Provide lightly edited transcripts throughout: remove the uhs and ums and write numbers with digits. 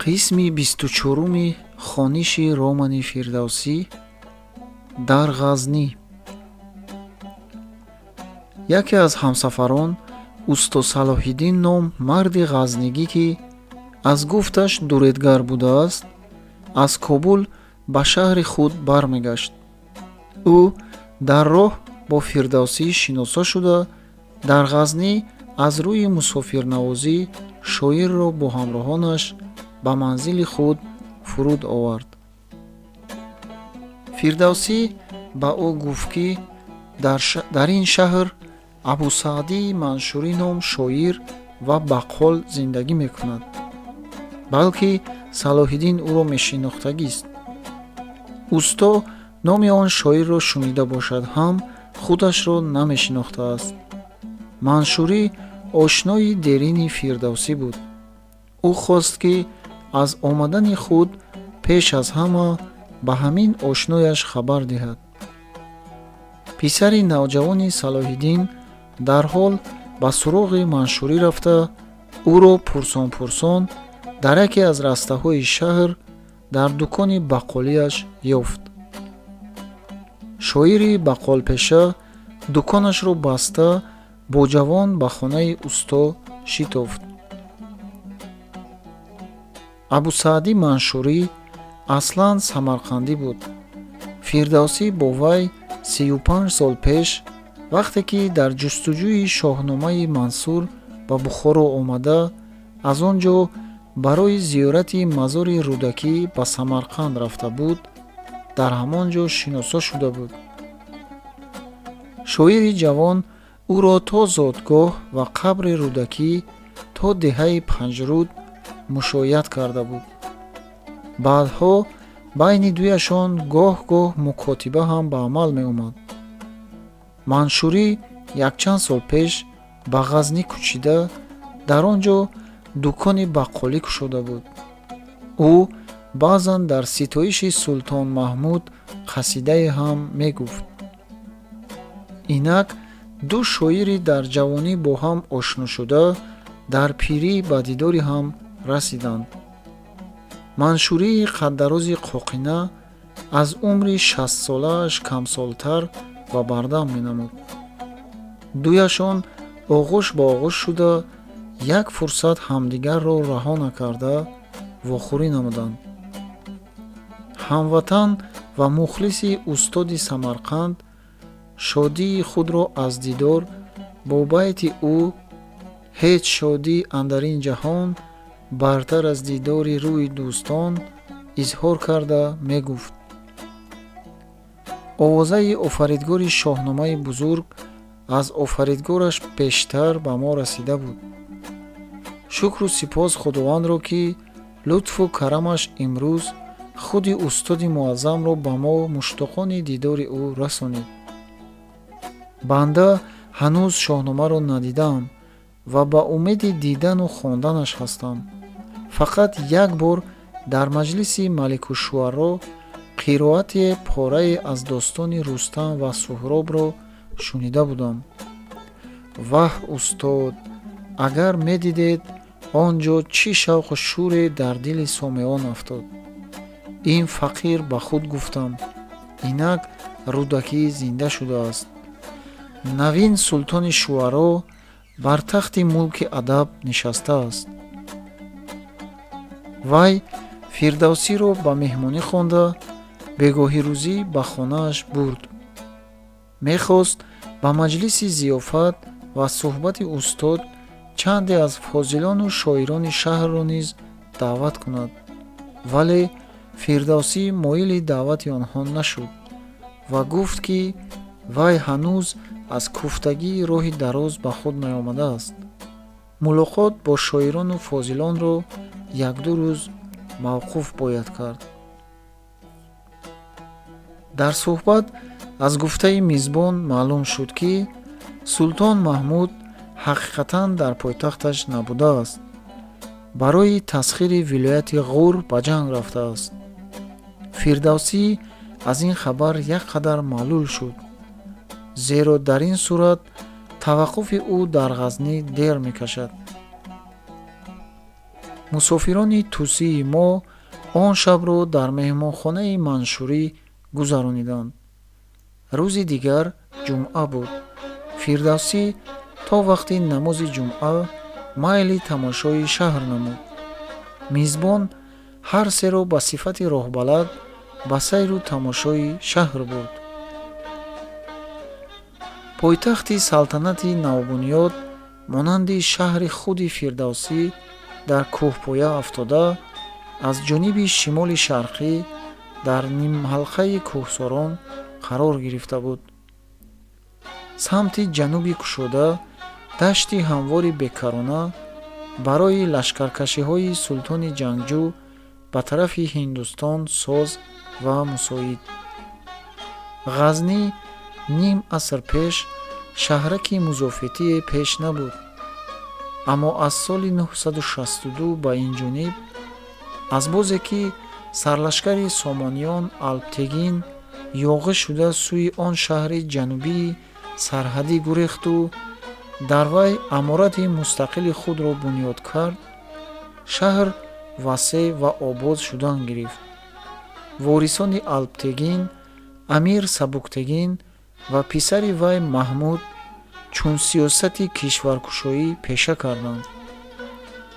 қисми 24-уми хониши романи Фирдавсӣ дар Ғазнӣ. Яке аз ҳамсафарон, Усто Салоҳиддин ном марди ғазнигӣ, ки аз гуфташ дуредгар будааст, аз Кобул ба шаҳри худ бармегашт. ӯ дар роҳ бо Фирдавсӣ шиноса шуда, дар Ғазнӣ аз рӯи мусофирнавозӣ шоирро бо ҳамроҳонаш ба манзили худ фуруд овард. Фирдавсӣ ба ӯ гуфт, ки дар ин шаҳр Абусаъдии Маншурӣ ном шоир ва баққол зиндагӣ мекунад, балки Салоҳиддин ӯро мешинохтагист. Усто номи он шоирро шунида бошад ҳам худашро намешинохтааст. Маншурӣ ошнои дерини Фирдавсӣ буд. ӯ хост, ки аз омадани худ пеш аз ҳама ба ҳамин ошнояш хабар диҳад. Писари навҷавони Салоҳиддин дарҳол ба суроғи Маншурӣ рафта, ӯро пурсон дар яке аз растаҳои шаҳр дар дукони баққолиаш ёфт. Шоири баққолпеша дуконашро баста, бо ҷавон ба хонаи Усто шитофт. Абусаъди Маншурӣ аслан самарқандӣ буд. Фирдавсӣ бо вай 35 сол пеш, вақте ки дар ҷустуҷӯи шоҳномаи Мансур ба Бухоро омада, аз он ҷо барои зиёрати мазори рӯдакӣ ба Самарқанд рафта буд, дар ҳамон ҷо шиноса шуда буд. Шоири ҷавон ӯро то зодгоҳ ва қабри рӯдакӣ то деҳаи Панҷруд мушоят карда буд. баъдҳо байни дуяшон гоҳ-гоҳ мукотиба ҳам ба амал меомад. Маншурӣ якчанд сол пеш ба Ғазнӣ кӯчида, дар он ҷо дукони баққолӣ кушода буд. ӯ баъзан дар ситоиши Султон Маҳмуд қасидае ҳам мегуфт. Инак ду шоири дар ҷавонӣ бо ҳам ошно шуда, дар пирӣ ба дидори ҳам расиданд. Маншурии қаддарози қоқина аз умри 60-солааш камсолтар ва бардам менамуд. дуяшон оғӯш ба оғӯш шуда, як фурсат ҳамдигарро раҳо накарда, вохӯрӣ намуданд. ҳамватан ва мухлиси устоди Самарқанд шодии худро аз дидор бо байти ӯ «Ҳеҷ шодӣ андар ин ҷаҳон бартар аз дидори рӯи дӯстон» изҳор карда мегуфт. овозаи офаридгори шоҳномаи бузург аз офаридгораш пештар ба мо расида буд. шукру сипос худовандро, ки лутфу карамаш имрӯз худи устоди муаззамро ба мо муштоқони дидори ӯ расонид. банда ҳанӯз шоҳномаро надидам ва ба умеди дидану хонданаш ҳастам. фақат як бор дар маҷлиси Маликушшуаро қироати порае аз достони Рустам ва Суҳробро шунида будам. ваҳ устод, агар медидед он ҷо чӣ шавқу шӯре дар дили сомеон афтод. ин фақир ба худ гуфтам, инак рӯдакӣ зинда шудааст. навин султони шуаро бар тахти мулки адаб нишастааст. вай Фирдавсиро ба меҳмонӣ хонда, бегоҳирӯзӣ ба хонааш бурд. мехост ба маҷлиси зиёфат ва суҳбати устод чанде аз фозилону шоирони шаҳрро низ даъват кунад, вале Фирдавсӣ моили даъвати онҳо нашуд ва гуфт, ки вай ҳанӯз аз куфтагии роҳи дароз ба худ наомадааст. мулоқот бо шоирону фозилонро як-ду рӯз мавқуф бояд кард. дар суҳбат аз гуфтаи мизбон маълум шуд, ки Султон Маҳмуд ҳақиқатан дар пойтахташ набудааст. барои тасхири вилояти Ғур ба ҷанг рафтааст. Фирдавсӣ аз ин хабар як қадар маълул шуд, зеро дар ин сурат таваққуфи ӯ дар Ғазнӣ дер мекашад. мусофирони тусии мо он шабро дар меҳмонхонаи Маншурӣ гузарониданд. рӯзи дигар ҷумъа буд. фирдавсӣ то вақти намози ҷумъа майли тамошои шаҳр намуд. мизбон ҳар серо ба сифати роҳбалад ба сайру тамошои шаҳр бурд. пойтахти салтанати навбунёд монанди шаҳри худи фирдавсӣ дар кӯҳпоя афтода, аз ҷониби шимоли шарқӣ дар нимҳалқаи кӯҳсорон қарор гирифта буд. самти ҷануби кушода дашти ҳамвори бекарона барои лашкаркашиҳои султони ҷангҷӯ ба тарафи Ҳиндустон соз ва мусоид. ғазнӣ ним аср пеш шаҳраки музофитие пеш набуд, аммо аз соли 962 ба ин ҷониб азбозе ки сарлашкари Сомониён Алптегин ёғӣ шуда сӯи он шаҳри ҷанубии сарҳадӣ гурехту дар вай аморати мустақили худро бунёд кард, шаҳр васеъ ва обод шудан гирифт. ворисони Алптегин, амир Сабуктегин ва писари вай Маҳмуд чун сиёсати кишваркушоӣ пеша карданд.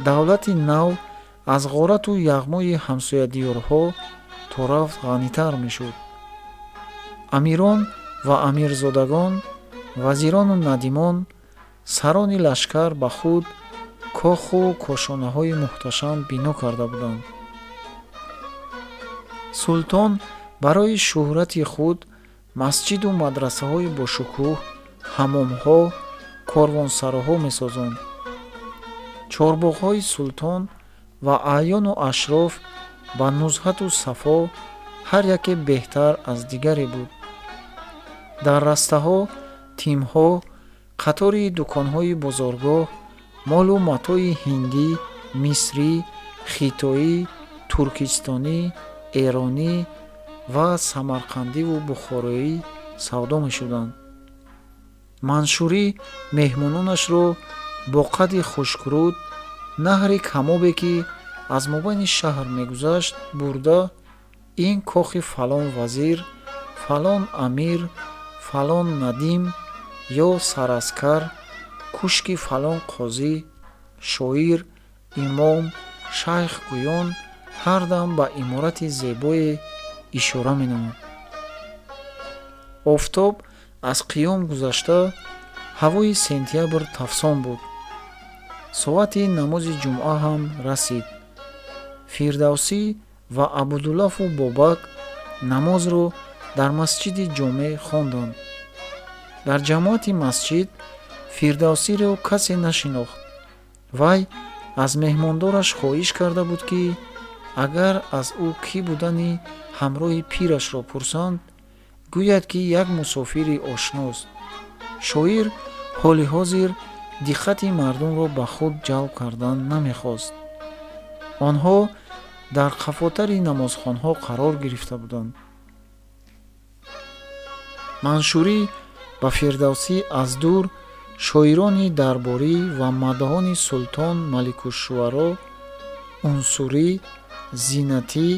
давлати нав аз ғорату яғмои ҳамсоядиёрҳо то рафт ғанитар мешуд. амирон ва амирзодагон, вазирону надимон, сарони лашкар ба худ коху кошонаҳои муҳташам бино карда буданд. султон барои шӯҳрати худ масҷиду мадрасаҳои бошукӯҳ, ҳамомҳо, корвонсароҳо месозонд. чорбоғҳои султон ва аъёну ашроф ба нузҳату сафо ҳар яке беҳтар аз дигаре буд. дар растаҳо, тимҳо, қатори дуконҳои бозоргоҳ молу матои ҳиндӣ, мисрӣ, хитоӣ, туркистонӣ, эронӣ ва самарқандиву бухороӣ савдо мешуданд. маншурӣ меҳмононашро бо қадди хушкруд наҳри камобе ки аз мобайни шаҳр мегузашт бурда, ин кохи фалон вазир, фалон амир, фалон надим ё сараскар, кушки фалон қозӣ, шоир, имом, шайх гӯён ҳардам ба иморати зебое ишора менамуд. офтоб аз қиём гузашта, ҳавои сентябр тафсон буд. соати намози ҷумъа ҳам расид. фирдавсӣ ва абдуллафу бобак намозро дар масҷиди ҷомеъ хонданд. дар ҷамоати масҷид фирдавсиро касе нашинохт. вай аз меҳмондораш хоҳиш карда буд ки агар аз ӯ кӣ будани ҳамроҳи пирашро пурсанд, гӯяд ки як мусофири ошност. шоир ҳоли ҳозир диққати мардумро ба худ ҷалб кардан намехост. онҳо дар қафотари намозхонҳо қарор гирифта буданд. маншурӣ ба фирдавсӣ аз дур шоирони дарборӣ ва мадҳони султон Маликушшуаро, унсурӣ, зинатӣ,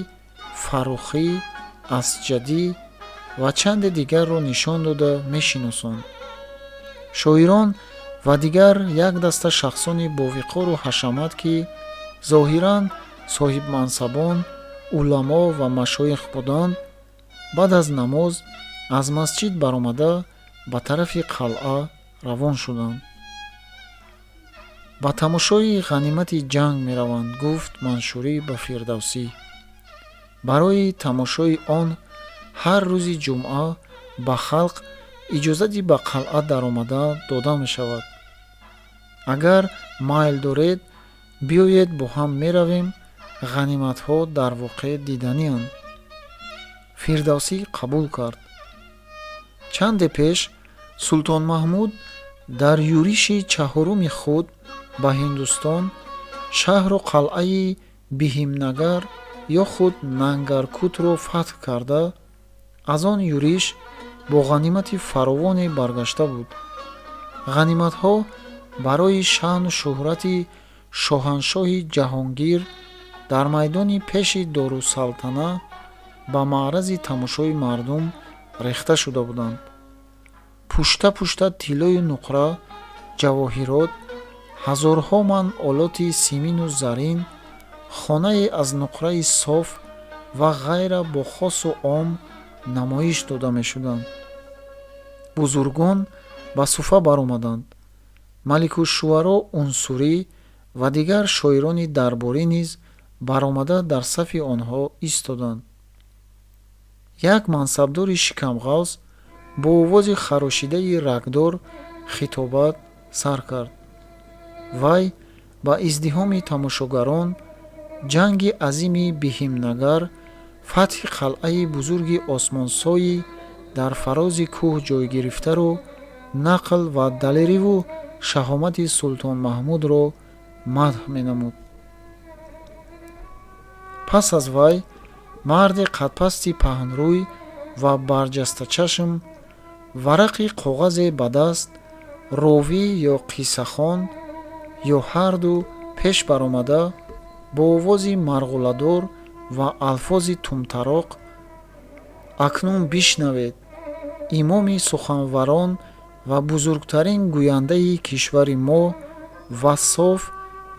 фаррухӣ, асҷадӣ ва чанде дигарро нишон дода мешиносонд. шоирон ва дигар як даста шахсони бовиқору ҳашамат ки зоҳиран соҳибмансабон, уламо ва машоих буданд, баъд аз намоз аз масҷид баромада ба тарафи қалъа равон шуданд. ба тамошои ғанимати ҷанг мераванд, гуфт Маншурӣ ба Фирдавсӣ. барои тамошои он ҳар рӯзи ҷумъа ба халқ иҷозати ба қалъа даромада дода мешавад. агар майл доред, биёед бо ҳам меравем, ғаниматҳо дар воқеъ диданианд. Фирдавсӣ қабул кард. чанде пеш Султон Маҳмуд дар юриши чаҳоруми худ ба Ҳиндустон шаҳру қалъаи Биҳимнагар ё худ Нангаркутро фатҳ карда, аз он юриш бо ғанимати фаровоне баргашта буд. ғаниматҳо барои шаъну шӯҳрати шоҳаншоҳи ҷаҳонгир дар майдони пеши Дорусалтана ба маърази тамошои мардум рехта шуда буданд. пушта пушта тиллои нуқра, ҷавоҳирот, ҳазорҳо ман олоти симину зарин, хонае аз нуқраи соф ва ғайра бо хосу ом намоиш дода мешуданд. бузургон ба суфа баромаданд. маликушшуаро Унсурӣ ва дигар шоирони дарборӣ низ баромада дар сафи онҳо истоданд. як мансабдори шикамғавз бо овози харошидаи рагдор хитобат сар кард. вай ба издиҳоми тамошогарон ҷанги азими Биҳимнагар, фатҳи қалъаи бузурги осмонсои дар фарози кӯҳ ҷойгирифтаро, нақл ва далериву шаҳомати Султон Маҳмудро мадҳ менамуд. пас аз вай марди қадпасти паҳнрӯй ва барҷастачашм, варақи коғазе ба даст, ровӣ ё қиссахон ё ҳарду пеш баромада бо овози марғуладор ва алфози тумтароқ: акнун бишнавед, имоми суханварон ва бузургтарин гӯяндаи кишвари мо, вассоф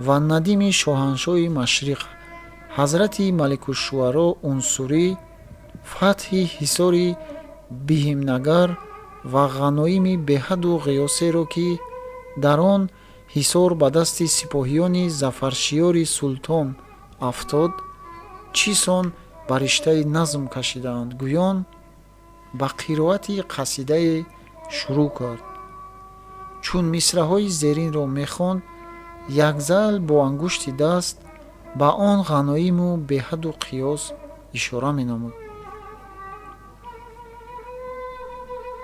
ва надими шоҳаншоҳи Машриқ, ҳазрати Маликушшуаро Унсурӣ, фатҳи ҳисори Биҳимнагар ва ғаноими беҳаду ғиёсеро, ки дар он ҳисор ба дасти сипоҳиёни зафаршиёри султон афтод, чӣ сон ба риштаи назм кашидаанд, гӯён ба қироати қасидае шурӯъ кард. чун мисраъҳои зеринро мехонд, якзайл бо ангушти даст ба он ғаноиму беҳаду қиёс ишора менамуд.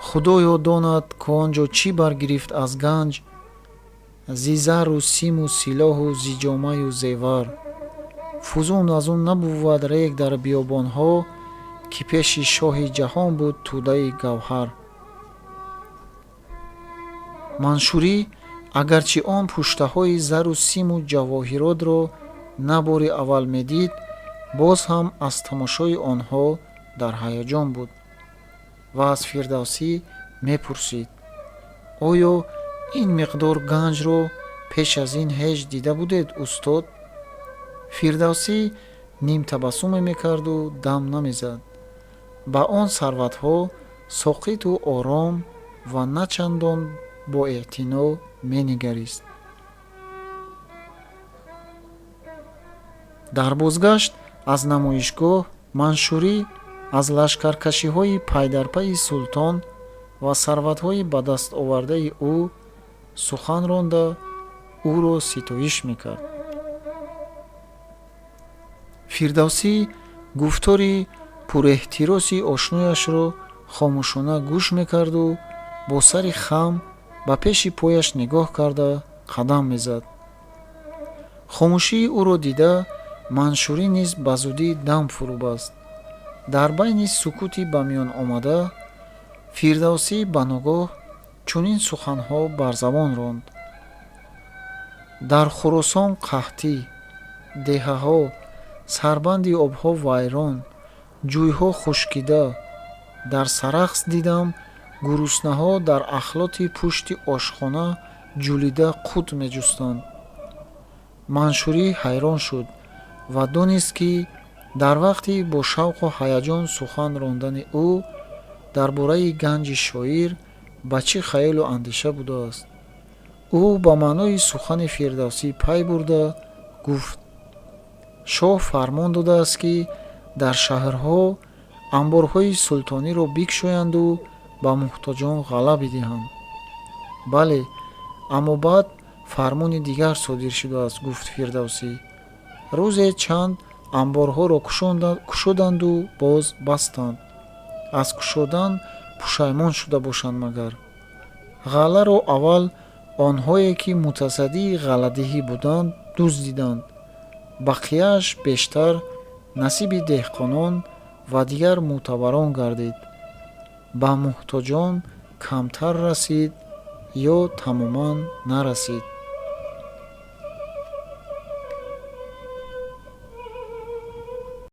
худоё донад ки он ҷо чӣ баргирифт аз ганҷ, зи зару симу силоҳу зи ҷомаю зевар. фузун аз он набувад рег дар биёбонҳо, ки пеши шоҳи ҷаҳон буд тӯдаи гавҳар. маншурӣ агарчи он пуштаҳои зару симу ҷавоҳиротро на бори аввал медид, боз ҳам аз тамошои онҳо дар ҳаяҷон буд ва аз Фирдавсӣ мепурсид: оё ин миқдор ганҷро пеш аз ин ҳеҷ дида будед, устод? Фирдавсӣ нимтабассуме мекарду дам намезад. ба он сарватҳо соқиту ором ва начандон бо эътино менигарист. дар бозгашт аз намоишгоҳ, Маншурӣ аз лашкаркашиҳои пайдарпайи султон ва сарватҳои ба дастовардаи ӯ сухан ронда, ӯро ситоиш мекард. Фирдавсӣ гуфтори пурэҳтироси ошнояшро хомӯшона гӯш мекарду бо сари хам ба пеши пояш нигоҳ карда қадам мезад. хомӯшии ӯро дида, Маншурӣ низ ба зудӣ дам фурӯбаст. дар байни сукути ба миён омада, Фирдавсӣ ба ногоҳ чунин суханҳо бар забон ронд: дар Хӯросон қаҳтӣ, деҳаҳо, сарбанди обҳо вайрон, ҷӯйҳо хушкида. дар Сарахс дидам гуруснаҳо дар ахлоти пушти ошхона ҷӯлида қут меҷустанд. Маншурӣ ҳайрон шуд ва донист, ки дар вақти бо шавқу ҳаяҷон сухан рондани ӯ дар бораи ганҷи шоир ба чӣ хаёлу андеша будааст. ӯ ба маънои сухани Фирдавсӣ пай бурда гуфт: шоҳ фармон додааст, ки дар шаҳрҳо амборҳои султониро бикушоянду ба муҳтоҷон ғалла бидиҳанд. бале, аммо баъд фармони дигар содир шудааст, гуфт Фирдавсӣ. рӯзе чанд амборҳоро кушоданду боз бастанд. аз кушодан пушаймон шуда бошанд магар. ғалларо аввал онҳое ки мутасаддии ғалладиҳӣ буданд дуздиданд, бақияаш бештар насиби деҳқонон ва дигар мӯътабарон гардид. ба муҳтоҷон камтар расид ё тамоман нарасид.